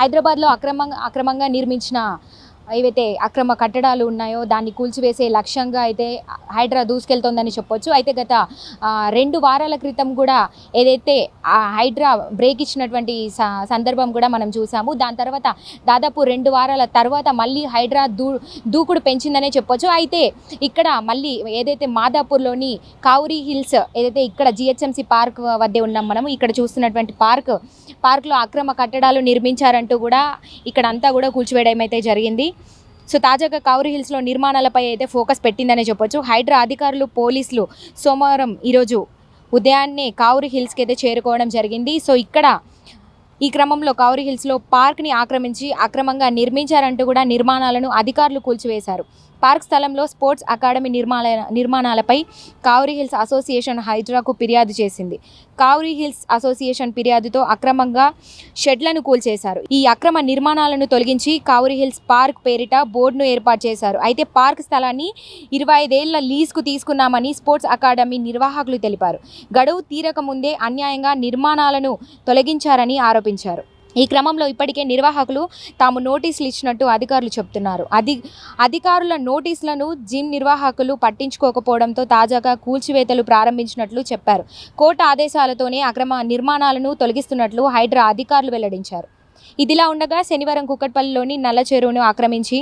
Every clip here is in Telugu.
హైదరాబాద్లో అక్రమంగా నిర్మించిన ఏవైతే అక్రమ కట్టడాలు ఉన్నాయో దాన్ని కూల్చివేసే లక్ష్యంగా అయితే హైడ్రా దూసుకెళ్తోందని చెప్పొచ్చు. అయితే గత 2 వారాల క్రితం కూడా ఏదైతే ఆ హైడ్రా బ్రేక్ ఇచ్చినటువంటి సందర్భం కూడా మనం చూసాము. దాని తర్వాత దాదాపు 2 వారాల తర్వాత మళ్ళీ హైడ్రా దూకుడు పెంచిందనే చెప్పొచ్చు. అయితే ఇక్కడ మళ్ళీ ఏదైతే మాదాపూర్లోని కావురీ హిల్స్ ఏదైతే ఇక్కడ జిహెచ్ఎంసీ పార్క్ వద్దే ఉన్నాం మనము, ఇక్కడ చూస్తున్నటువంటి పార్క్లో అక్రమ కట్టడాలు నిర్మించారంటూ కూడా ఇక్కడ అంతా కూడా కూల్చివేయడం అయితే జరిగింది. సో తాజాగా కావురీ హిల్స్లో నిర్మాణాలపై అయితే ఫోకస్ పెట్టిందనే చెప్పొచ్చు. హైడ్రా అధికారులు, పోలీసులు సోమవారం ఈరోజు ఉదయాన్నే కావురీ హిల్స్కి అయితే చేరుకోవడం జరిగింది. సో ఇక్కడ ఈ క్రమంలో కావురీ హిల్స్లో పార్క్ని ఆక్రమించి అక్రమంగా నిర్మించారంటూ కూడా నిర్మాణాలను అధికారులు కూల్చివేశారు. పార్క్ స్థలంలో స్పోర్ట్స్ అకాడమీ నిర్మాణాలపై కావురీ హిల్స్ అసోసియేషన్ హైడ్రాకు ఫిర్యాదు చేసింది. కావురీ హిల్స్ అసోసియేషన్ ఫిర్యాదుతో అక్రమంగా షెడ్లను కూల్చేశారు. ఈ అక్రమ నిర్మాణాలను తొలగించి కావురీ హిల్స్ పార్క్ పేరిట బోర్డును ఏర్పాటు చేశారు. అయితే పార్క్ స్థలాన్ని 25 ఏళ్ల లీజుకు తీసుకున్నామని స్పోర్ట్స్ అకాడమీ నిర్వాహకులు తెలిపారు. గడువు తీరక ముందే అన్యాయంగా నిర్మాణాలను తొలగించారని ఆరోపించారు. ఈ క్రమంలో ఇప్పటికే నిర్వాహకులు తాము నోటీసులు ఇచ్చినట్టు అధికారులు చెబుతున్నారు. అధికారుల నోటీసులను జిమ్ నిర్వాహకులు పట్టించుకోకపోవడంతో తాజాగా కూల్చివేతలు ప్రారంభించినట్లు చెప్పారు. కోర్టు ఆదేశాలతోనే అక్రమ నిర్మాణాలను తొలగిస్తున్నట్లు హైడ్రా అధికారులు వెల్లడించారు. ఇదిలా ఉండగా శనివారం కుక్కట్పల్లిలోని నల్ల చెరువును ఆక్రమించి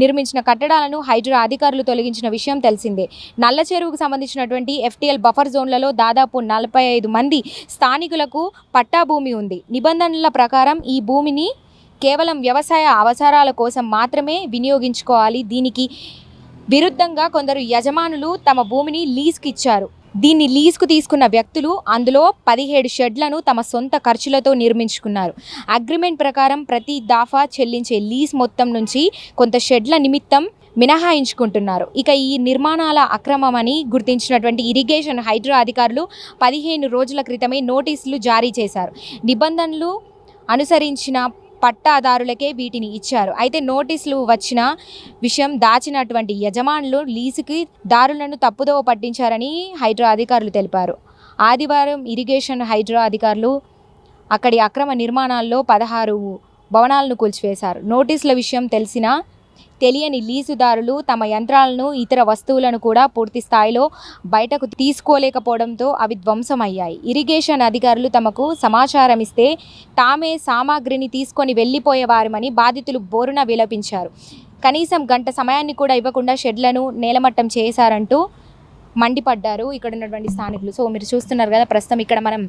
నిర్మించిన కట్టడాలను హైడ్రా అధికారులు తొలగించిన విషయం తెలిసిందే. నల్ల చెరువుకు సంబంధించినటువంటి FTL బఫర్ జోన్లలో దాదాపు 45 మంది స్థానికులకు పట్టా భూమి ఉంది. నిబంధనల ప్రకారం ఈ భూమిని కేవలం వ్యవసాయ అవసరాల కోసం మాత్రమే వినియోగించుకోవాలి. దీనికి విరుద్ధంగా కొందరు యజమానులు తమ భూమిని లీజుకి ఇచ్చారు. దీన్ని లీజుకు తీసుకున్న వ్యక్తులు అందులో 17 షెడ్లను తమ సొంత ఖర్చులతో నిర్మించుకున్నారు. అగ్రిమెంట్ ప్రకారం ప్రతి దాఫా చెల్లించే లీజ్ మొత్తం నుంచి కొంత షెడ్ల నిమిత్తం మినహాయించుకుంటున్నారు. ఇక ఈ నిర్మాణాల అక్రమమని గుర్తించినటువంటి ఇరిగేషన్ హైడ్రా అధికారులు 15 రోజుల క్రితమే నోటీసులు జారీ చేశారు. నిబంధనలు అనుసరించిన పట్టాదారులకే వీటిని ఇచ్చారు. అయితే నోటీసులు వచ్చిన విషయం దాచినటువంటి యజమానులు లీజుకి దారులను తప్పుదోవ పట్టించారని హైడ్రా అధికారులు తెలిపారు. ఆదివారం ఇరిగేషన్ హైడ్రా అధికారులు అక్కడి అక్రమ నిర్మాణాల్లో 16 భవనాలను కూల్చివేశారు. నోటీసుల విషయం తెలియని లీజుదారులు తమ యంత్రాలను, ఇతర వస్తువులను కూడా పూర్తి స్థాయిలో బయటకు తీసుకోలేకపోవడంతో అవి ధ్వంసమయ్యాయి. ఇరిగేషన్ అధికారులు తమకు సమాచారం ఇస్తే తామే సామాగ్రిని తీసుకొని వెళ్ళిపోయేవారమని బాధితులు బోరున విలపించారు. కనీసం గంట సమయాన్ని కూడా ఇవ్వకుండా షెడ్లను నేలమట్టం చేశారంటూ మండిపడ్డారు ఇక్కడ ఉన్నటువంటి స్థానికులు. సో మీరు చూస్తున్నారు కదా, ప్రస్తుతం ఇక్కడ మనం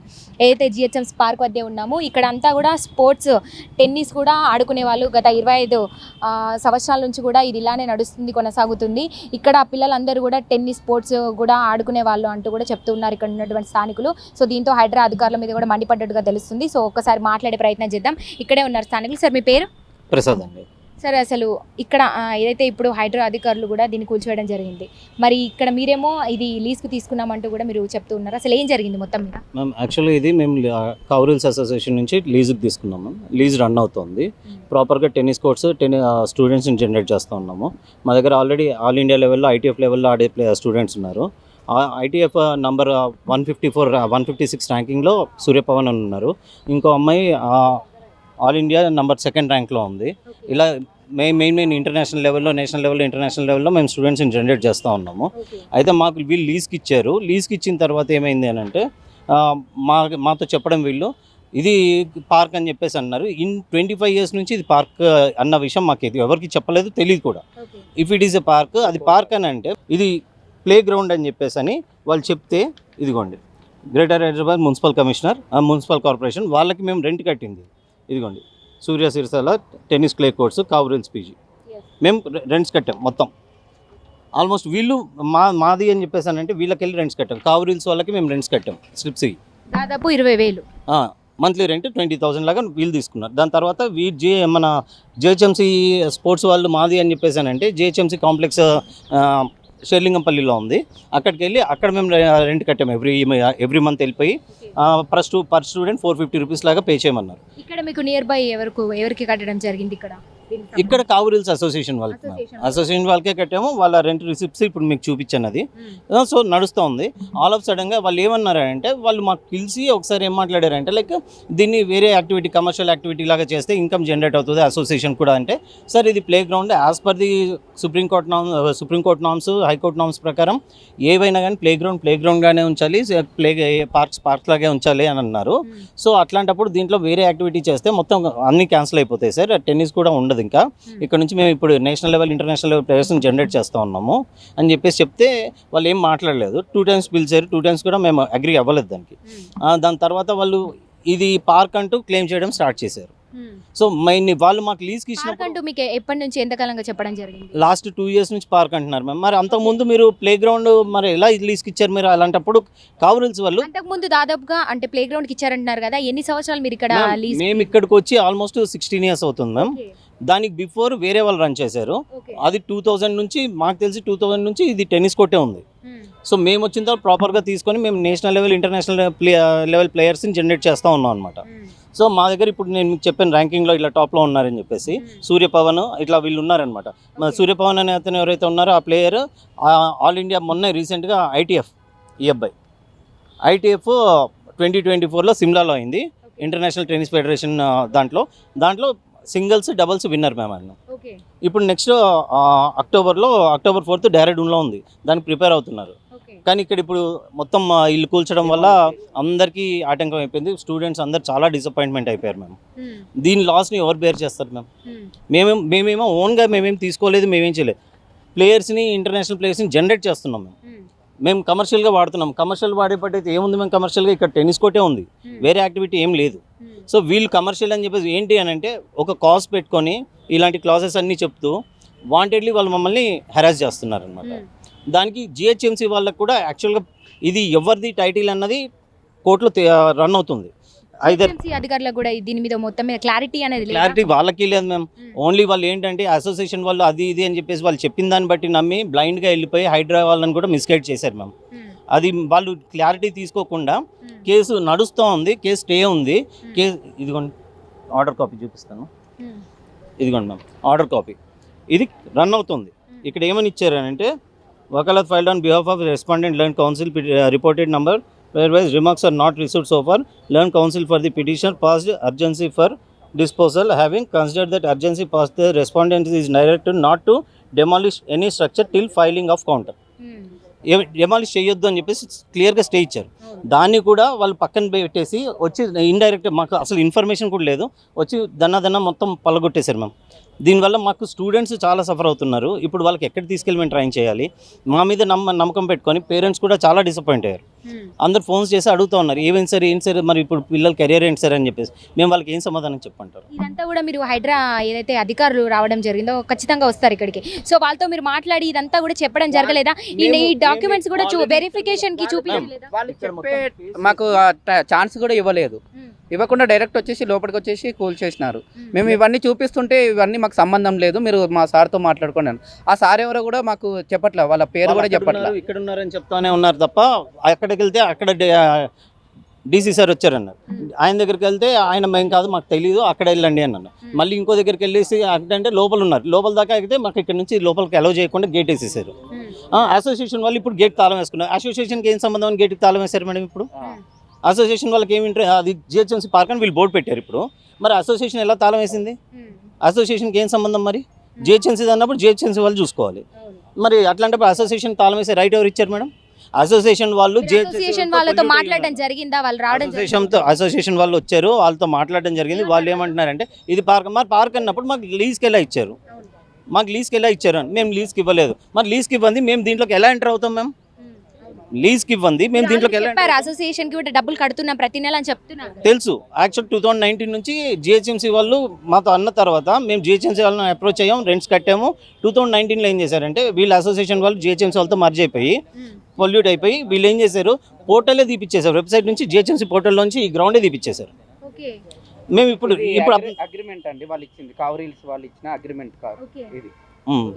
ఏదైతే GHMC పార్క్ వద్దే ఉన్నామో ఇక్కడ అంతా కూడా స్పోర్ట్స్, టెన్నిస్ కూడా ఆడుకునే వాళ్ళు గత 25 సంవత్సరాల నుంచి కూడా ఇది ఇలానే నడుస్తుంది, కొనసాగుతుంది. ఇక్కడ పిల్లలందరూ కూడా టెన్నిస్ స్పోర్ట్స్ కూడా ఆడుకునే వాళ్ళు అంటూ కూడా చెప్తున్నారు ఇక్కడ ఉన్నటువంటి స్థానికులు. సో దీంతో హైడ్రా అధికారుల మీద కూడా మండిపడ్డట్టుగా తెలుస్తుంది. సో ఒక్కసారి మాట్లాడే ప్రయత్నం చేద్దాం. ఇక్కడే ఉన్నారు స్థానికులు. సార్ మీ పేరు? ప్రసాద్ అండి. సరే, అసలు ఇక్కడ ఏదైతే ఇప్పుడు హైడ్రా అధికారులు కూడా దీన్ని కూల్చివేయడం జరిగింది, మరి ఇక్కడ మీరేమో ఇది లీజ్కి తీసుకున్నామంటూ కూడా మీరు చెప్తూ ఉన్నారు. అసలు ఏం జరిగింది మొత్తం మీద? మ్యామ్ యాక్చువల్లీ ఇది మేము కావురీ హిల్స్ అసోసియేషన్ నుంచి లీజుకి తీసుకున్నాము. లీజ్ రన్ అవుతుంది. ప్రాపర్గా టెన్నిస్ కోర్ట్స్ స్టూడెంట్స్ని జనరేట్ చేస్తూ ఉన్నాము. మా దగ్గర ఆల్రెడీ ఆల్ ఇండియా లెవెల్లో ITF లెవెల్లో ఆడే స్టూడెంట్స్ ఉన్నారు. ITF నంబర్ 156 ర్యాంకింగ్లో సూర్యపవన్ అని ఉన్నారు. ఇంకో అమ్మాయి ఆల్ ఇండియా నంబర్ 2nd ర్యాంక్లో ఉంది. ఇలా మెయిన్ ఇంటర్నేషనల్ లెవెల్లో, నేషనల్ లెవెల్లో, ఇంటర్నేషనల్ లెవెల్లో మేము స్టూడెంట్స్ని జనరేట్ చేస్తూ ఉన్నాము. అయితే మాకు వీళ్ళు లీజ్కి ఇచ్చారు. లీజ్కి ఇచ్చిన తర్వాత ఏమైంది అని అంటే మాతో చెప్పడం వీళ్ళు ఇది పార్క్ అని చెప్పేసి అన్నారు. 25 years నుంచి ఇది పార్క్ అన్న విషయం మాకు ఎవరికి చెప్పలేదు, తెలియదు కూడా. If it is a park, అది పార్క్ అని అంటే ఇది ప్లే గ్రౌండ్ అని చెప్పేసి అని వాళ్ళు చెప్తే, ఇదిగోండి greater Hyderabad municipal commissioner, municipal corporation వాళ్ళకి మేము రెంట్ కట్టింది. ఇదిగోండి Surya Sircilla tennis clay courts, Kavuri Hills PG మేము రెంట్స్ కట్టాం మొత్తం. ఆల్మోస్ట్ వీళ్ళు మాది అని చెప్పేసానంటే వీళ్ళకి వెళ్ళి రెంట్స్ కట్టాం. కావురీ హిల్స్ వాళ్ళకి మేము రెంట్స్ కట్టాం. స్లిప్స్ దాదాపు 20,000 మంత్లీ రెంట్ 20,000 లాగా వీళ్ళు తీసుకున్నారు. దాని తర్వాత మన GHMC స్పోర్ట్స్ వాళ్ళు మాది అని చెప్పేసానంటే GHMC కాంప్లెక్స్ షేర్లింగంపల్లిలో ఉంది. అక్కడికి వెళ్ళి అక్కడ మేము రెంట్ కట్టాము. ఎవ్రీ మంత్ వెళ్ళిపోయి పర్ స్టూడెంట్ 450 రూపీస్ లాగా పే చేయమన్నారు. ఇక్కడ మీకు నియర్ బై ఎవరికి కట్టడం జరిగింది? ఇక్కడ ఇక్కడ కావురిల్స్ అసోసియేషన్ వాళ్ళకి అసోసియేషన్ వాళ్ళకే కట్టాము. వాళ్ళ రెంట్ రిసిప్ట్స్ ఇప్పుడు మీకు చూపించాను అది. సో నడుస్తూ ఉంది. ఆల్ ఆఫ్ సడన్గా వాళ్ళు ఏమన్నారంటే వాళ్ళు మాకు పిలిచి ఒకసారి ఏం మాట్లాడారంటే లైక్ దీన్ని వేరే యాక్టివిటీ కమర్షియల్ యాక్టివిటీ లాగా చేస్తే ఇన్కమ్ జనరేట్ అవుతుంది అసోసియేషన్ కూడా. అంటే సార్ ఇది play ground as per the supreme court norms high court norms ప్రకారం ఏవైనా కానీ ప్లే గ్రౌండ్గానే ఉంచాలి, పార్క్స్ లాగే ఉంచాలి అని అన్నారు. సో అట్లాంటప్పుడు దీంట్లో వేరే యాక్టివిటీ చేస్తే మొత్తం అన్ని క్యాన్సిల్ అయిపోతాయి సార్. టెన్నిస్ కూడా ఉండదు. ఇంకా ఇక్కడ నుంచి మేము ఇప్పుడు నేషనల్ లెవెల్ ఇంటర్నేషనల్ లెవెల్ ప్లేయర్స్ని జనరేట్ చేస్తూ ఉన్నాము అని చెప్పేసి చెప్తే వాళ్ళు ఏం మాట్లాడలేదు. 2 times పిలిచారు. 2 times కూడా మేము అగ్రీ అవ్వలేదు దానికి. దాని తర్వాత వాళ్ళు ఇది పార్క్ అంటూ క్లెయిమ్ చేయడం స్టార్ట్ చేశారు. సో వాళ్ళు మాకు లీజ్కి ఇచ్చినప్పుడు మీకు ఎప్పటి నుంచి ఎంతకాలంగా చెప్పడం జరిగింది? లాస్ట్ 2 years నుంచి పార్క్ అంటున్నారు మ్యామ్. మరి అంతకుముందు మీరు ప్లే గ్రౌండ్ మరి ఎలా లీజ్కి ఇచ్చారు మీరు? అలాంటప్పుడు కావురిల్స్ వాళ్ళు అంతకుముందు దాదాపుగా అంటే ప్లే గ్రౌండ్కి ఇచ్చారంటున్నారు కదా, ఎన్ని సంవత్సరాలు మీరు ఇక్కడ లీజ్? మేము ఇక్కడికి వచ్చి ఆల్మోస్ట్ 16 years అవుతుంది మ్యామ్. దానికి బిఫోర్ వేరే వాళ్ళు రన్ చేశారు. అది 2000 నుంచి మాకు తెలిసి 2000 నుంచి ఇది టెన్నిస్ కోర్టే ఉంది. సో మేము వచ్చిన తర్వాత ప్రాపర్గా తీసుకొని మేము నేషనల్ లెవెల్ ఇంటర్నేషనల్ లెవెల్ ప్లేయర్స్ని జనరేట్ చేస్తూ ఉన్నాం అనమాట. సో మా దగ్గర ఇప్పుడు నేను మీకు చెప్పాను ర్యాంకింగ్లో ఇట్లా టాప్లో ఉన్నారని చెప్పేసి సూర్యపవన్ ఇట్లా వీళ్ళు ఉన్నారనమాట. సూర్యపవన్ అనే అతను ఎవరైతే ఉన్నారో ఆ ప్లేయర్ ఆల్ ఇండియా మొన్న రీసెంట్గా ఐటీఎఫ్ ఈ అబ్బాయి ఐటీఎఫ్ 2024లో సిమ్లాలో అయింది ఇంటర్నేషనల్ టెన్నిస్ ఫెడరేషన్ దాంట్లో సింగిల్స్ డబుల్స్ విన్నర్ మ్యామ్ ఆయన. ఇప్పుడు నెక్స్ట్ అక్టోబర్ 4th డెహ్రాడూన్లో ఉంది, దానికి ప్రిపేర్ అవుతున్నారు. కానీ ఇక్కడ ఇప్పుడు మొత్తం ఇల్లు కూల్చడం వల్ల అందరికీ ఆటంకం అయిపోయింది. స్టూడెంట్స్ అందరు చాలా డిసప్పాయింట్మెంట్ అయిపోయారు మ్యామ్. దీని లాస్ని ఎవరు బేర్ చేస్తారు మ్యామ్? మేమేమో ఓన్గా మేమేం తీసుకోలేదు, మేమేం చేయలేదు. ప్లేయర్స్ని ఇంటర్నేషనల్ ప్లేయర్స్ని జనరేట్ చేస్తున్నాం మేము కమర్షియల్గా వాడుతున్నాం. కమర్షియల్ వాడేపట్టయితే ఏముంది మేము కమర్షియల్గా ఇక్కడ టెన్నిస్ కోర్టే ఉంది, వేరే యాక్టివిటీ ఏం లేదు. సో వీళ్ళు కమర్షియల్ అని చెప్పేసి ఏంటి అని అంటే ఒక కాస్ట్ పెట్టుకొని ఇలాంటి క్లాసెస్ అన్నీ చెప్తూ వాంటెడ్లీ వాళ్ళు మమ్మల్ని హెరాస్ చేస్తున్నారు అనమాట. దానికి జిహెచ్ఎంసీ వాళ్ళకు కూడా యాక్చువల్గా ఇది ఎవరిది టైటిల్ అన్నది కోర్టులో రన్ అవుతుంది. అధికారులకు కూడా దీని మీద మొత్తం మీద క్లారిటీ వాళ్ళకి లేదు మేము. ఓన్లీ వాళ్ళు ఏంటంటే అసోసియేషన్ వాళ్ళు అది ఇది అని చెప్పేసి వాళ్ళు చెప్పిన దాన్ని బట్టి నమ్మి బ్లైండ్గా వెళ్ళిపోయి హైడ్రా వాళ్ళని కూడా మిస్గైడ్ చేశారు మేము. అది వాళ్ళు క్లారిటీ తీసుకోకుండా కేసు నడుస్తూ ఉంది, కేసు స్టే ఉంది. కేసు ఇదిగోండి ఆర్డర్ కాపీ చూపిస్తాను, ఇదిగోండి మ్యామ్ ఆర్డర్ కాపీ. ఇది రన్ అవుతుంది. ఇక్కడ ఏమని ఇచ్చారనంటే vakalat filed on behalf of respondent learn counsel reported number whereas remarks are not received so far. Learn counsel for the petitioner passed urgency for disposal. Having considered that urgency passed, the respondent is directed not to demolish any structure till filing of counter. Demolish చేయొద్దు అని చెప్పేసి క్లియర్గా స్టే ఇచ్చారు. దాన్ని కూడా వాళ్ళు పక్కన పెట్టేసి వచ్చి ఇండైరెక్ట్ మాకు అసలు ఇన్ఫర్మేషన్ కూడా లేదు, వచ్చి దన్న మొత్తం పలగొట్టేశారు మ్యామ్. దీనివల్ల మాకు స్టూడెంట్స్ చాలా సఫర్ అవుతున్నారు. ఇప్పుడు వాళ్ళకి ఎక్కడ తీసుకెళ్ళి మేము ట్రైన్ చేయాలి? మా మీద నమ్మకం పెట్టుకొని పేరెంట్స్ కూడా చాలా డిసప్పాయింట్ అయ్యారు. అందరు ఫోన్స్ చేసి అడుగుతూ ఉన్నారు ఏం సార్ మరి ఇప్పుడు పిల్లల కెరియర్ ఏంటి సార్ అని చెప్పేసి. మేము వాళ్ళకి ఏం సమాధానం చెప్పంటారు? ఇదంతా కూడా మీరు హైడ్రా ఏదైతే అధికారులు రావడం జరిగిందో ఖచ్చితంగా వస్తారు ఇక్కడికి. సో వాళ్ళతో మీరు మాట్లాడి ఇదంతా కూడా చెప్పడం జరగలేదా? ఈ డాక్యుమెంట్స్ కూడా వెరిఫికేషన్ కి చూపించలేదా? మాకు ఛాన్స్ కూడా ఇవ్వలేదు. ఇవ్వకుండా డైరెక్ట్ వచ్చేసి లోపలికి వచ్చేసి కూల్ చేసినారు. మేము ఇవన్నీ చూపిస్తుంటే ఇవన్నీ మాకు సంబంధం లేదు, మీరు మా సార్తో మాట్లాడుకున్నాను. ఆ సార్ ఎవరో కూడా మాకు చెప్పట్లేదు, వాళ్ళ పేరు కూడా చెప్పట్లేదు. ఇక్కడ ఉన్నారని చెప్తానే ఉన్నారు తప్ప అక్కడికి వెళ్తే అక్కడ డీసీ సార్ వచ్చారన్నారు. ఆయన దగ్గరికి వెళ్తే ఆయన మేము కాదు మాకు తెలియదు అక్కడ వెళ్ళండి అన్నాను. మళ్ళీ ఇంకో దగ్గరికి వెళ్ళేసి అంటే లోపల ఉన్నారు. లోపల దాకా అయితే మాకు ఇక్కడ నుంచి లోపలికి అలౌ చేయకుండా గేట్ వేసేసారు. అసోసియేషన్ వాళ్ళు ఇప్పుడు గేట్ తాళం వేసుకున్నారు. అసోసియేషన్కి ఏం సంబంధం అని గేట్కి తాళం వేశారు మేడం. ఇప్పుడు అసోసియేషన్ వాళ్ళకి ఏమి అది జిహెచ్ఎంసీ పార్క్ అని వీళ్ళు బోర్డు పెట్టారు. ఇప్పుడు మరి అసోసియేషన్ ఎలా తాళం వేసింది? అసోసియేషన్కి ఏం సంబంధం? మరి జిహెచ్ఎంసీ అన్నప్పుడు జిహెచ్ఎంసీ వాళ్ళు చూసుకోవాలి. మరి అట్లాంటప్పుడు అసోసియేషన్ తాళం వేసే రైట్ ఎవరు ఇచ్చారు మేడం? అసోసియేషన్ వాళ్ళు వాళ్ళతో మాట్లాడడం జరిగిందా? వాళ్ళు రావడం అసోసియేషన్ వాళ్ళు వచ్చారు, వాళ్ళతో మాట్లాడడం జరిగింది. వాళ్ళు ఏమంటున్నారంటే ఇది పార్క్, మరి పార్క్ అన్నప్పుడు మాకు లీజ్కి ఎలా ఇచ్చారు? మాకు లీజ్కి ఎలా ఇచ్చారు? మేము లీజ్కి ఇవ్వలేదు. మరి లీజ్కి ఇవ్వండి మేము దీంట్లోకి ఎలా ఎంటర్ అవుతాం? మేము లీజ్కి ఇవ్వండి మేము దీంట్లోకి ఎలా? అసోసియేషన్ కి డబ్బులు కడుతున్నాం ప్రతి నెల అని చెప్తున్నారు. తెలుసు. యాక్చువల్ 2019 నుంచి జిహెచ్ఎంసీ వాళ్ళు మాతో అన్న తర్వాత మేము జిహెచ్ఎంసీ వాళ్ళని అప్రోచ్ అయ్యాం, రెంట్స్ కట్టాము. 2019లో ఏం చేశారంటే వీళ్ళు అసోసియేషన్ వాళ్ళు జిహెచ్ఎంసీ వాళ్ళతో మర్జ్ అయిపోయి పొల్యూట్ అయిపోయి వీళ్ళు ఏం చేశారు, పోర్టలే తీపిచ్చేశారు. వెబ్సైట్ నుంచి జిహెచ్ఎంసీ పోర్టల్ నుంచి ఈ గ్రౌండే తీపిచ్చేశారు. మేము ఇప్పుడు అగ్రిమెంట్ అండి వాళ్ళు ఇచ్చింది, కావరీల్స్ వాళ్ళు ఇచ్చిన అగ్రిమెంట్ కాదు ఇది.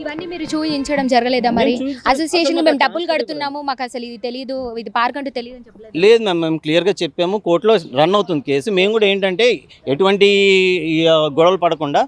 ఇవన్నీ మీరు చూపించడం జరగలేదా? మరి అసోసియేషన్ మేము డబ్బులు కడుతున్నాము, మాకు అసలు ఇది తెలియదు, ఇది పార్క్ అంటూ తెలియదు అని చెప్పలేదు? లేదు మ్యామ్, మేము క్లియర్గా చెప్పాము. కోర్టులో రన్ అవుతుంది కేసు. మేము కూడా ఏంటంటే ఎటువంటి గొడవలు పడకుండా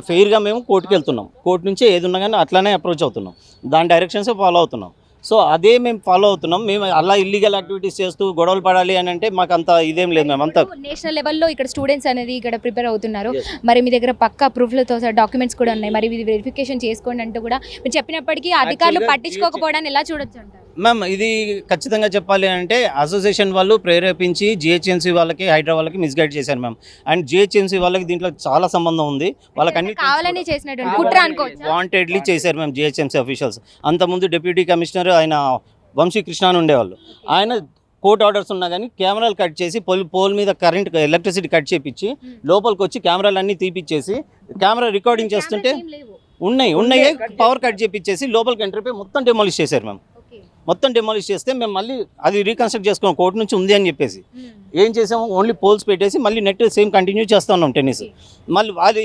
ఫెయిర్గా మేము కోర్టుకి వెళ్తున్నాం. కోర్టు నుంచి ఏది ఉన్నా కానీ అట్లానే అప్రోచ్ అవుతున్నాం, దాని డైరెక్షన్సే ఫాలో అవుతున్నాం. సో అదే మేము ఫాలో అవుతున్నాం. మేము అలా ఇల్లీగల్ యాక్టివిటీస్ చేస్తూ గొడవలు పడాలి అని అంటే మాకు అంత ఇదేం లేదు. మేము అంతా నేషనల్ లెవెల్లో ఇక్కడ స్టూడెంట్స్ అనేది ఇక్కడ ప్రిపేర్ అవుతున్నారు. మరి మీ దగ్గర పక్కా ప్రూఫ్లతో డాక్యుమెంట్స్ కూడా ఉన్నాయి. మరి ఇది వెరిఫికేషన్ చేసుకోండి అంటూ కూడా మీరు చెప్పినప్పటికీ అధికారులు పట్టించుకోకపోవడాన్ని ఎలా చూడొచ్చు అంటారు? మ్యామ్ ఇది ఖచ్చితంగా చెప్పాలి అంటే అసోసియేషన్ వాళ్ళు ప్రేరేపించి జిహెచ్ఎంసీ వాళ్ళకి హైడ్రా వాళ్ళకి మిస్గైడ్ చేశారు మ్యామ్. అండ్ జిహెచ్ఎంసీ వాళ్ళకి దీంట్లో చాలా సంబంధం ఉంది. వాళ్ళకన్నీ కావాలని చేసినటువంటి కుట్ర అనుకోవచ్చు. వాంటెడ్లీ చేశారు మ్యామ్ జిహెచ్ఎంసీ అఫీషియల్స్. అంతకుముందు డిప్యూటీ కమిషనర్ ఆయన వంశీకృష్ణ అని ఉండేవాళ్ళు. ఆయన కోర్ట్ ఆర్డర్స్ ఉన్నా కానీ కెమెరాలు కట్ చేసి పోల్ మీద కరెంట్ ఎలక్ట్రిసిటీ కట్ చేపించి లోపలికి వచ్చి కెమెరాలు అన్నీ తీపిచ్చేసి కెమెరా రికార్డింగ్ చేస్తుంటే ఉన్నాయి పవర్ కట్ చేపించేసి లోపలికి ఎంటర్ అయిపోయి మొత్తం డెమాలిష్ చేశారు మ్యామ్. మొత్తం డెమాలిష్ చేస్తే మేము మళ్ళీ అది రీకన్స్ట్రక్ట్ చేసుకున్నాం కోర్టు నుంచి ఉంది అని చెప్పేసి. ఏం చేసాము, ఓన్లీ పోల్స్ పెట్టేసి మళ్ళీ నెట్ సేమ్ కంటిన్యూ చేస్తూ ఉన్నాం టెన్నిస్. మళ్ళీ అది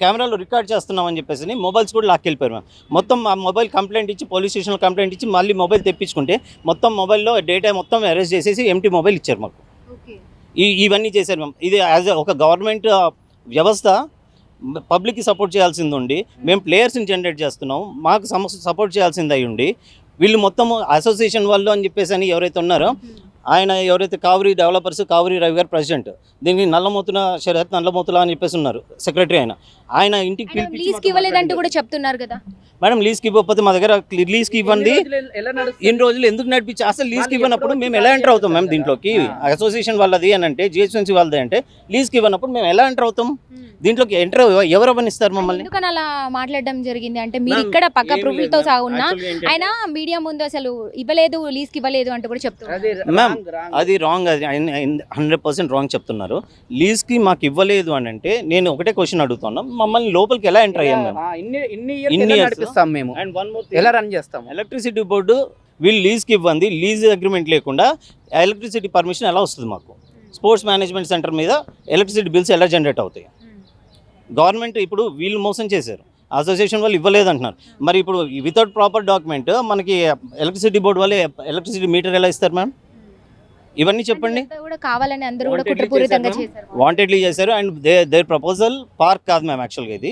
కెమెరాలో రికార్డ్ చేస్తున్నాం అని చెప్పేసి మొబైల్స్ కూడా లాక్కెళ్ళిపోయారు మేము. మొత్తం ఆ మొబైల్ కంప్లైంట్ ఇచ్చి పోలీస్ స్టేషన్లో కంప్లైంట్ ఇచ్చి మళ్ళీ మొబైల్ తెప్పించుకుంటే మొత్తం మొబైల్లో డేటా మొత్తం అరెస్ట్ చేసేసి ఎంటీ మొబైల్ ఇచ్చారు మాకు. ఇవన్నీ చేశారు మేము. ఇది యాజ్ ఒక గవర్నమెంట్ వ్యవస్థ పబ్లిక్కి సపోర్ట్ చేయాల్సింది ఉండి మేము ప్లేయర్స్ని జనరేట్ చేస్తున్నాం, మాకు సపోర్ట్ చేయాల్సింది అయి ఉండి వీళ్ళు మొత్తం అసోసియేషన్ వాళ్ళు అని చెప్పేసి అని ఎవరైతే ఉన్నారో ఆయన ఎవరైతే కావరి డెవలపర్స్ కావరి రవి గారు ప్రెసిడెంట్, దీనికి శరత్ నల్లమోతుల అని చెప్పేసి ఉన్నారు సెక్రటరీ. ఆయన ఇంటికి లీజ్కి ఇవ్వలేదంటూ కూడా చెప్తున్నారు కదా మేడం. లీజ్కి ఇవ్వకపోతే మా దగ్గర లీజ్కి ఇవ్వండి ఇన్ని రోజులు ఎందుకు నడిపించి అసలు లీజ్కి ఇవ్వనప్పుడు మేము ఎలా ఎంటర్ అవుతాం మేము దీంట్లోకి? అసోసియేషన్ వాళ్ళది అని అంటే జిహెచ్ఎంసీ వాళ్ళది అంటే లీజ్కి ఇవ్వనప్పుడు మేము ఎలా ఎంటర్ అవుతాం దీంట్లోకి? ఎంటర్ ఎవరు అవ్వనిస్తారు మమ్మల్ని? ఎందుకని అలా మాట్లాడడం జరిగింది అంటే మీరు ఇక్కడ పక్క ప్రూఫ్లతో ఉన్నా ఆయన మీడియా ముందు అసలు ఇవ్వలేదు లీజ్కి ఇవ్వలేదు అంటూ కూడా చెప్తున్నారు మ్యామ్. అది రాంగ్, అది 100% రాంగ్ చెప్తున్నారు. లీజ్కి మాకు ఇవ్వలేదు అని అంటే నేను ఒకటే క్వశ్చన్ అడుగుతున్నా, మమ్మల్ని లోపలికి ఎలా ఎంటర్ అయ్యాం మేము? మేము ఎలా రన్ చేస్తాం? ఎలక్ట్రిసిటీ బోర్డు వీళ్ళు లీజ్కి ఇవ్వండి, లీజ్ అగ్రిమెంట్ లేకుండా ఎలక్ట్రిసిటీ పర్మిషన్ ఎలా వస్తుంది మాకు? స్పోర్ట్స్ మేనేజ్మెంట్ సెంటర్ మీద ఎలక్ట్రిసిటీ బిల్స్ ఎలా జనరేట్ అవుతాయి? గవర్నమెంట్ ఇప్పుడు వీళ్ళు మోసం చేశారు, అసోసియేషన్ వాళ్ళు ఇవ్వలేదు అంటున్నారు. మరి ఇప్పుడు వితౌట్ ప్రాపర్ డాక్యుమెంట్ మనకి ఎలక్ట్రిసిటీ బోర్డు వాళ్ళే ఎలక్ట్రిసిటీ మీటర్ ఎలా ఇస్తారు మ్యామ్? ఇవన్నీ చెప్పండి. కావాలని అందరూ కూడా కుట్రపూరితంగా చేశారు, వాంటెడ్లీ చేశారు. అండ్ దేర్ ప్రపోజల్ పార్క్ కాదు మ్యామ్, యాక్చువల్గా ఇది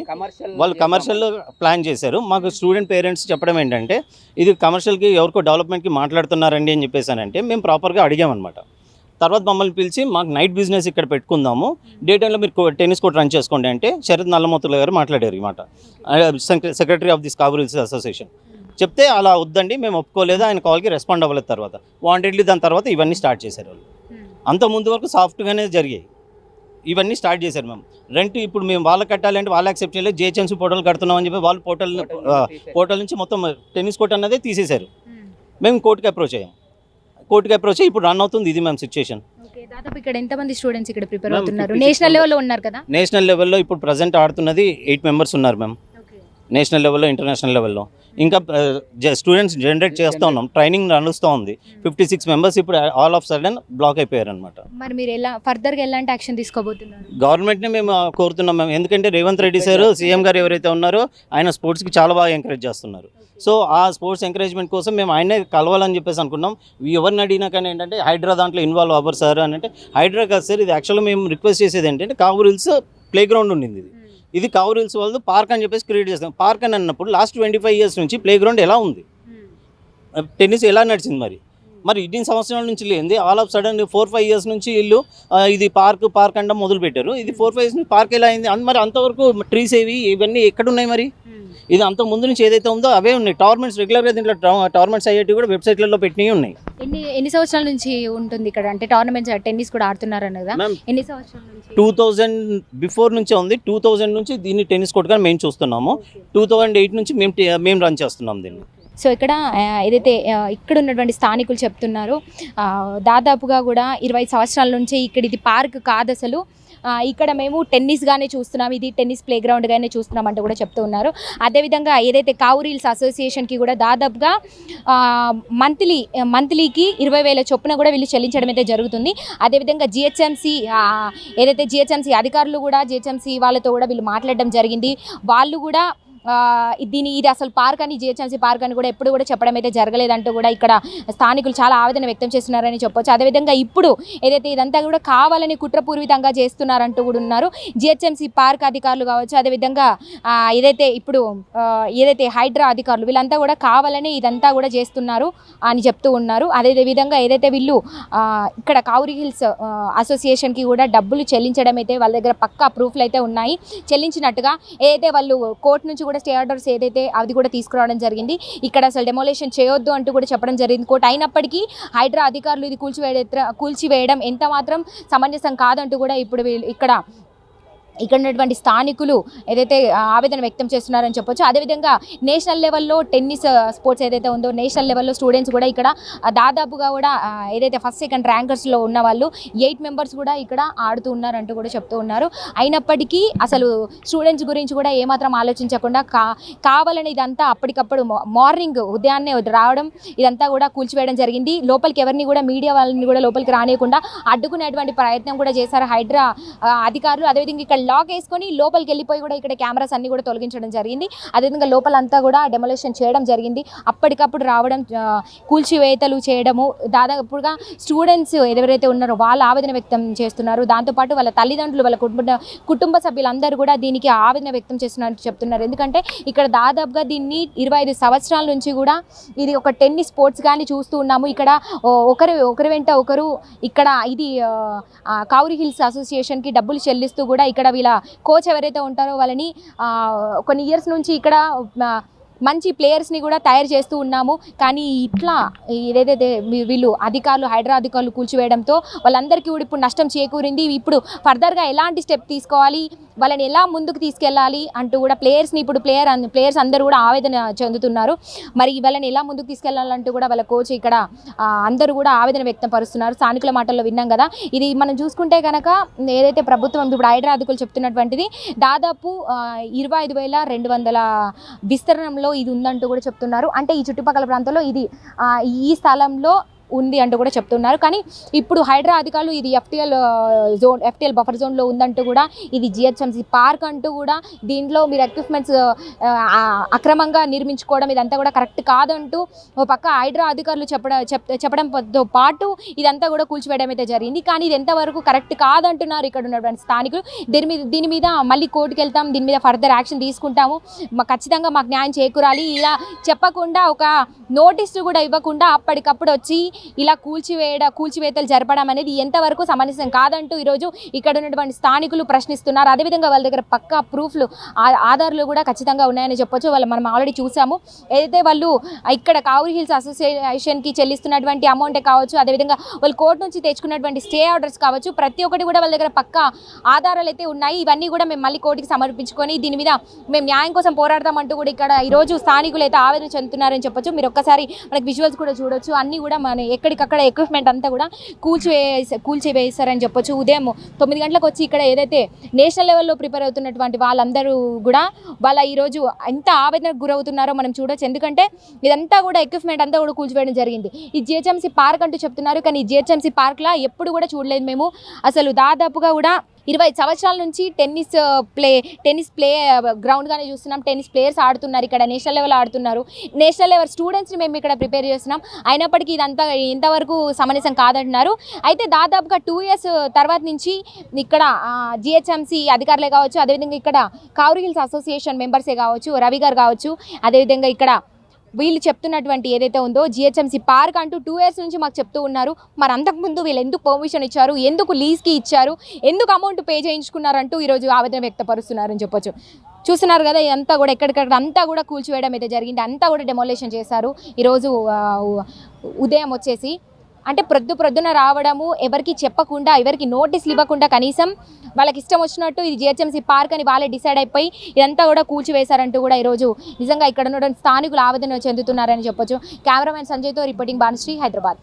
వాళ్ళు కమర్షియల్ ప్లాన్ చేశారు. మాకు స్టూడెంట్ పేరెంట్స్ చెప్పడం ఏంటంటే ఇది కమర్షియల్కి ఎవరికో డెవలప్మెంట్కి మాట్లాడుతున్నారండి అని చెప్పేసానంటే మేము ప్రాపర్గా అడిగామన్నమాట. తర్వాత మమ్మల్ని పిలిచి మాకు నైట్ బిజినెస్ ఇక్కడ పెట్టుకుందాము, డే టైంలో మీరు టెన్నిస్ కోర్ట్ రన్ చేసుకోండి అంటే శరత్ నల్లమోతుల గారు మాట్లాడారు ఈ మాట, secretary of this Kavuri Hills association. చెప్తే అలా వద్దండి మేము ఒప్పుకోలేదు, ఆయన కాల్కి రెస్పాండ్ అవ్వలేదు. తర్వాత వాంటెడ్లీ దాని తర్వాత ఇవన్నీ స్టార్ట్ చేశారు వాళ్ళు. అంత ముందు వరకు సాఫ్ట్గానే జరిగాయి, ఇవన్నీ స్టార్ట్ చేశారు మేము. రెంట్ ఇప్పుడు మేము వాళ్ళకి కట్టాలంటే వాళ్ళు యాక్సెప్ట్ చేయలేదు. జిహెచ్ఎంసీ పోర్టల్ కడుతున్నాం అని చెప్పి వాళ్ళు పోర్టల్ నుంచి మొత్తం టెన్నిస్ కోర్ట్ అన్నదే తీసేశారు. మేము కోర్టుకి అప్రోచ్ అయ్యాం, కోర్టుకి అప్రోచ్ ఇప్పుడు రన్ అవుతుంది. ఇది మ్యామ్ సిచ్యుయేషన్. దాదాపు ఇక్కడ ఎంతమంది స్టూడెంట్స్ ఇక్కడ ప్రిపేర్ అవుతున్నారు? నేషనల్ లెవెల్లో ఉన్నారు కదా? నేషనల్ లెవెల్లో ఇప్పుడు ప్రజెంట్ ఆడుతున్నది 8 మెంబర్స్ ఉన్నారు మ్యామ్. నేషనల్ లెవెల్లో, ఇంటర్నేషనల్ లెవెల్లో ఇంకా స్టూడెంట్స్ జనరేట్ చేస్తూ ఉన్నాం, ట్రైనింగ్ నడుస్తూ ఉంది. 56 మెంబర్స్ ఇప్పుడు ఆల్ ఆఫ్ సడన్ బ్లాక్ అయిపోయారు అనమాట. మరి మీరు ఎలా ఫర్దర్గా ఎలాంటి యాక్షన్ తీసుకోబోతున్నారు? గవర్నమెంట్ని మేము కోరుతున్నాం మేము, ఎందుకంటే రేవంత్ రెడ్డి సార్ సీఎం గారు ఎవరైతే ఉన్నారో ఆయన స్పోర్ట్స్కి చాలా బాగా ఎంకరేజ్ చేస్తున్నారు. సో ఆ స్పోర్ట్స్ ఎంకరేజ్మెంట్ కోసం మేము ఆయనే కలవాలని చెప్పేసి అనుకున్నాం. ఎవరిని అడిగినా కానీ ఏంటంటే హైడ్రా దాంట్లో ఇన్వాల్వ్ అవ్వరు సార్ అని అంటే, హైడ్రా కాదు సార్ ఇది యాక్చువల్గా మేము రిక్వెస్ట్ చేసేది ఏంటంటే కావరి హిల్స్ ప్లే గ్రౌండ్ ఉండింది, ఇది కావరి హిల్స్ వాళ్ళు పార్క్ అని చెప్పేసి క్రియేట్ చేస్తాం. పార్క్ అని అన్నప్పుడు లాస్ట్ 25 years నుంచి ప్లే గ్రౌండ్ ఎలా ఉంది, టెన్నిస్ ఎలా నడిచింది? మరి 18 సంవత్సరాల నుంచి లేనిది ఆల్ ఆఫ్ సడన్ 4-5 years నుంచి వీళ్ళు ఇది పార్క్ అంటే మొదలు పెట్టారు. ఇది 4-5 years నుంచి పార్క్ ఎలా అయింది? మరి అంతవరకు ట్రీస్ ఏవి ఇవన్నీ ఎక్కడున్నాయి? మరి ఇది అంత ముందు నుంచి ఏదైతే ఉందో అవే ఉన్నాయి. టోర్నమెంట్స్ రెగ్యులర్గా దీంట్లో టోర్నమెంట్స్ అయ్యేవి కూడా వెబ్సైట్లలో పెట్టినవి ఉన్నాయి. ఎన్ని సంవత్సరాల నుంచి ఉంటుంది ఇక్కడ అంటే టోర్నమెంట్స్ టెన్నిస్ కూడా ఆడుతున్నారని కదా? ఎన్ని సంవత్సరాల నుంచి? 2000 బిఫోర్ నుంచే ఉంది. 2000 నుంచి దీన్ని టెన్నిస్ కోర్ట్గా మేము చూస్తున్నాము. 2008 నుంచి మేము రన్ చేస్తున్నాం దీన్ని. సో ఇక్కడ ఏదైతే ఇక్కడ ఉన్నటువంటి స్థానికులు చెప్తున్నారు దాదాపుగా కూడా 20 సంవత్సరాల నుంచి ఇక్కడ ఇది పార్క్ కాదు అసలు, ఇక్కడ మేము టెన్నిస్గానే చూస్తున్నాం, ఇది టెన్నిస్ ప్లే గ్రౌండ్గానే చూస్తున్నాం అంటూ కూడా చెప్తూ ఉన్నారు. అదేవిధంగా ఏదైతే కావరి హిల్స్ అసోసియేషన్కి కూడా దాదాపుగా మంత్లీకి 20,000 చొప్పున కూడా వీళ్ళు చెల్లించడం అయితే జరుగుతుంది. అదేవిధంగా జిహెచ్ఎంసీ ఏదైతే జిహెచ్ఎంసీ అధికారులు కూడా జిహెచ్ఎంసీ వాళ్ళతో కూడా వీళ్ళు మాట్లాడడం జరిగింది. వాళ్ళు కూడా ఇది అసలు పార్క్ అని జిహెచ్ఎంసీ పార్క్ అని కూడా ఎప్పుడు కూడా చెప్పడం అయితే జరగలేదంటూ కూడా ఇక్కడ స్థానికులు చాలా ఆవేదన వ్యక్తం చేస్తున్నారని చెప్పొచ్చు. అదేవిధంగా ఇప్పుడు ఏదైతే ఇదంతా కూడా కావాలని కుట్రపూరితంగా చేస్తున్నారంటూ కూడా ఉన్నారు జిహెచ్ఎంసీ పార్క్ అధికారులు కావచ్చు. అదేవిధంగా ఏదైతే హైడ్రా అధికారులు వీళ్ళంతా కూడా కావాలని ఇదంతా కూడా చేస్తున్నారు అని చెప్తూ ఉన్నారు. అదేవిధంగా ఏదైతే వీళ్ళు ఇక్కడ కావురి హిల్స్ అసోసియేషన్కి కూడా డబ్బులు చెల్లించడం అయితే వాళ్ళ దగ్గర పక్కా ప్రూఫ్లు అయితే ఉన్నాయి, చెల్లించినట్టుగా. ఏదైతే వాళ్ళు కోర్టు నుంచి కూడా స్టే ఆర్డర్స్ ఏదైతే అది కూడా తీసుకురావడం జరిగింది. ఇక్కడ అసలు డెమోలేషన్ చేయొద్దు అంటూ కూడా చెప్పడం జరిగింది కోర్టు. అయినప్పటికీ హైడ్రా అధికారులు ఇది కూల్చివేయడం ఎంత మాత్రం సమంజసం కాదంటూ కూడా ఇప్పుడు ఇక్కడ ఉన్నటువంటి స్థానికులు ఏదైతే ఆవేదన వ్యక్తం చేస్తున్నారని చెప్పొచ్చు. అదేవిధంగా నేషనల్ లెవెల్లో టెన్నిస్ స్పోర్ట్స్ ఏదైతే ఉందో నేషనల్ లెవెల్లో స్టూడెంట్స్ కూడా ఇక్కడ దాదాపుగా కూడా ఏదైతే ఫస్ట్ సెకండ్ ర్యాంకర్స్లో ఉన్న వాళ్ళు 8 మెంబర్స్ కూడా ఇక్కడ ఆడుతూ ఉన్నారంటూ కూడా చెప్తూ ఉన్నారు. అయినప్పటికీ అసలు స్టూడెంట్స్ గురించి కూడా ఏమాత్రం ఆలోచించకుండా కావాలని ఇదంతా అప్పటికప్పుడు మార్నింగ్ ఉదయాన్నే రావడం ఇదంతా కూడా కూల్చివేయడం జరిగింది. లోపలికి ఎవరిని కూడా మీడియా వాళ్ళని కూడా లోపలికి రానియకుండా అడ్డుకునేటువంటి ప్రయత్నం కూడా చేశారు హైడ్రా అధికారులు. అదేవిధంగా ఇక్కడ లాక్ వేసుకొని లోపలికి వెళ్ళిపోయి కూడా ఇక్కడ కెమెరాస్ అన్ని కూడా తొలగించడం జరిగింది. అదేవిధంగా లోపలంతా కూడా డెమోలేషన్ చేయడం జరిగింది. అప్పటికప్పుడు రావడం కూల్చివేతలు చేయడము దాదాపుగా స్టూడెంట్స్ ఎవరైతే ఉన్నారో వాళ్ళు ఆవేదన వ్యక్తం చేస్తున్నారు. దాంతోపాటు వాళ్ళ తల్లిదండ్రులు వాళ్ళ కుటుంబ సభ్యులందరూ కూడా దీనికి ఆవేదన వ్యక్తం చేస్తున్నారని చెప్తున్నారు. ఎందుకంటే ఇక్కడ దాదాపుగా దీన్ని 25 సంవత్సరాల నుంచి కూడా ఇది ఒక టెన్నిస్ స్పోర్ట్స్ కానీ చూస్తూ ఉన్నాము. ఇక్కడ ఒకరి వెంట ఒకరు ఇక్కడ ఇది కావురి హిల్స్ అసోసియేషన్కి డబ్బులు చెల్లిస్తూ కూడా ఇక్కడ వీళ్ళ కోచ్ ఎవరైతే ఉంటారో వాళ్ళని కొన్ని ఇయర్స్ నుంచి ఇక్కడ మంచి ప్లేయర్స్ని కూడా తయారు చేస్తూ ఉన్నాము. కానీ ఇట్లా ఏదైతే వీళ్ళు హైడ్రా అధికారులు కూల్చివేయడంతో వాళ్ళందరికీ కూడా ఇప్పుడు నష్టం చేకూరింది. ఇప్పుడు ఫర్దర్గా ఎలాంటి స్టెప్ తీసుకోవాలి, వాళ్ళని ఎలా ముందుకు తీసుకెళ్ళాలి అంటూ కూడా ప్లేయర్స్ అందరూ కూడా ఆవేదన చెందుతున్నారు. మరి వాళ్ళని ఎలా ముందుకు తీసుకెళ్లాలంటూ కూడా వాళ్ళ కోచ్ ఇక్కడ అందరూ కూడా ఆవేదన వ్యక్తం పరుస్తున్నారు. స్థానికుల మాటల్లో విన్నాం కదా. ఇది మనం చూసుకుంటే కనుక ఏదైతే ప్రభుత్వం ఇప్పుడు హైడ్రా అధికారులు చెప్తున్నటువంటిది దాదాపు 25,200 విస్తరణంలో ఇది ఉందంటూ కూడా చెప్తున్నారు. అంటే ఈ చుట్టుపక్కల ప్రాంతంలో ఇది ఈ స్థలంలో ఉంది అంటూ కూడా చెప్తున్నారు. కానీ ఇప్పుడు హైడ్రా అధికారులు ఇది ఎఫ్టీఎల్ బఫర్ జోన్లో ఉందంటూ కూడా ఇది జిహెచ్ఎంసీ పార్క్ అంటూ కూడా దీంట్లో మీరు ఎక్విప్మెంట్స్ అక్రమంగా నిర్మించుకోవడం ఇదంతా కూడా కరెక్ట్ కాదంటూ ఓ పక్క హైడ్రా అధికారులు చెప్పడంతో పాటు ఇదంతా కూడా కూల్చివేయడం అయితే జరిగింది. కానీ ఇది ఎంతవరకు కరెక్ట్ కాదంటున్నారు ఇక్కడ ఉన్నటువంటి స్థానికులు. దీని మీద మళ్ళీ కోర్టుకు వెళ్తాం, దీని మీద ఫర్దర్ యాక్షన్ తీసుకుంటాము, ఖచ్చితంగా మాకు న్యాయం చేకూరాలి ఇలా చెప్పకుండా ఒక నోటీసు కూడా ఇవ్వకుండా అప్పటికప్పుడు వచ్చి ఇలా కూల్చివేతలు జరపడం అనేది ఎంతవరకు సమంజసం కాదంటూ ఈరోజు ఇక్కడ ఉన్నటువంటి స్థానికులు ప్రశ్నిస్తున్నారు. అదేవిధంగా వాళ్ళ దగ్గర పక్కా ప్రూఫ్లు ఆధారాలు కూడా ఖచ్చితంగా ఉన్నాయని చెప్పొచ్చు. మనం ఆల్రెడీ చూసాము. ఏదైతే వాళ్ళు ఇక్కడ కావురి హిల్స్ అసోసియేషన్కి చెల్లిస్తున్నటువంటి అమౌంటే కావచ్చు, అదేవిధంగా వాళ్ళు కోర్టు నుంచి తెచ్చుకున్నటువంటి స్టే ఆర్డర్స్ కావచ్చు, ప్రతి ఒక్కటి కూడా వాళ్ళ దగ్గర పక్కా ఆధారాలు అయితే ఉన్నాయి. ఇవన్నీ కూడా మేము మళ్ళీ కోర్టుకి సమర్పించుకొని దీని మీద మేము న్యాయం కోసం పోరాడతామంటూ కూడా ఇక్కడ ఈరోజు స్థానికులు అయితే ఆవేదన చెందుతున్నారని చెప్పొచ్చు. మీరు ఒక్కసారి మనకి విజువల్స్ కూడా చూడొచ్చు. అన్నీ కూడా మన ఎక్కడికక్కడ ఎక్విప్మెంట్ అంతా కూడా కూల్చివేస్తారని చెప్పొచ్చు. ఉదయం 9 గంటలకు వచ్చి ఇక్కడ ఏదైతే నేషనల్ లెవెల్లో ప్రిపేర్ అవుతున్నటువంటి వాళ్ళందరూ కూడా వాళ్ళ ఈరోజు ఎంత ఆవేదనకు గురవుతున్నారో మనం చూడొచ్చు. ఎందుకంటే ఇదంతా కూడా ఎక్విప్మెంట్ అంతా కూడా కూల్చివేయడం జరిగింది. ఈ జిహెచ్ఎంసీ పార్క్ అంటూ చెప్తున్నారు, కానీ ఈ జిహెచ్ఎంసీ పార్క్లా ఎప్పుడు కూడా చూడలేదు మేము. అసలు దాదాపుగా కూడా 20 సంవత్సరాల నుంచి టెన్నిస్ ప్లే గ్రౌండ్గానే చూస్తున్నాం. టెన్నిస్ ప్లేయర్స్ ఆడుతున్నారు, ఇక్కడ నేషనల్ లెవెల్ ఆడుతున్నారు. నేషనల్ లెవెల్ స్టూడెంట్స్ని మేము ఇక్కడ ప్రిపేర్ చేస్తున్నాం. అయినప్పటికీ ఇదంతా ఇంతవరకు సమంజసం కాదంటున్నారు. అయితే దాదాపుగా 2 ఇయర్స్ తర్వాత నుంచి ఇక్కడ జిహెచ్ఎంసీ అధికారులే కావచ్చు, అదేవిధంగా ఇక్కడ కావురి హిల్స్ అసోసియేషన్ మెంబర్సే కావచ్చు, రవి గారు కావచ్చు, అదేవిధంగా ఇక్కడ వీళ్ళు చెప్తున్నటువంటి ఏదైతే ఉందో జిహెచ్ఎంసీ పార్క్ అంటూ 2 ఇయర్స్ నుంచి మాకు చెప్తూ ఉన్నారు. మరి అంతకుముందు వీళ్ళు ఎందుకు పర్మిషన్ ఇచ్చారు, ఎందుకు లీజ్కి ఇచ్చారు, ఎందుకు అమౌంట్ పే చేయించుకున్నారంటూ ఈరోజు ఆవేదన వ్యక్తపరుస్తున్నారని చెప్పొచ్చు. చూస్తున్నారు కదా, ఇదంతా కూడా ఎక్కడికక్కడ అంతా కూడా కూల్చివేయడం అయితే జరిగింది. అంతా కూడా డెమోలేషన్ చేశారు ఈరోజు ఉదయం వచ్చేసి. అంటే ప్రొద్దున రావడము, ఎవరికి చెప్పకుండా, ఎవరికి నోటీసులు ఇవ్వకుండా, కనీసం వాళ్ళకి ఇష్టం వచ్చినట్టు ఇది జిహెచ్ఎంసీ పార్క్ అని వాళ్ళే డిసైడ్ అయిపోయి ఇదంతా కూడా కూల్చివేశారంటూ కూడా ఈరోజు నిజంగా ఇక్కడ ఉన్న స్థానికులు ఆవేదన చెందుతున్నారని చెప్పొచ్చు. కెమెరామెన్ సంజయ్తో రిపోర్టింగ్ భానుశ్రీ, హైదరాబాద్.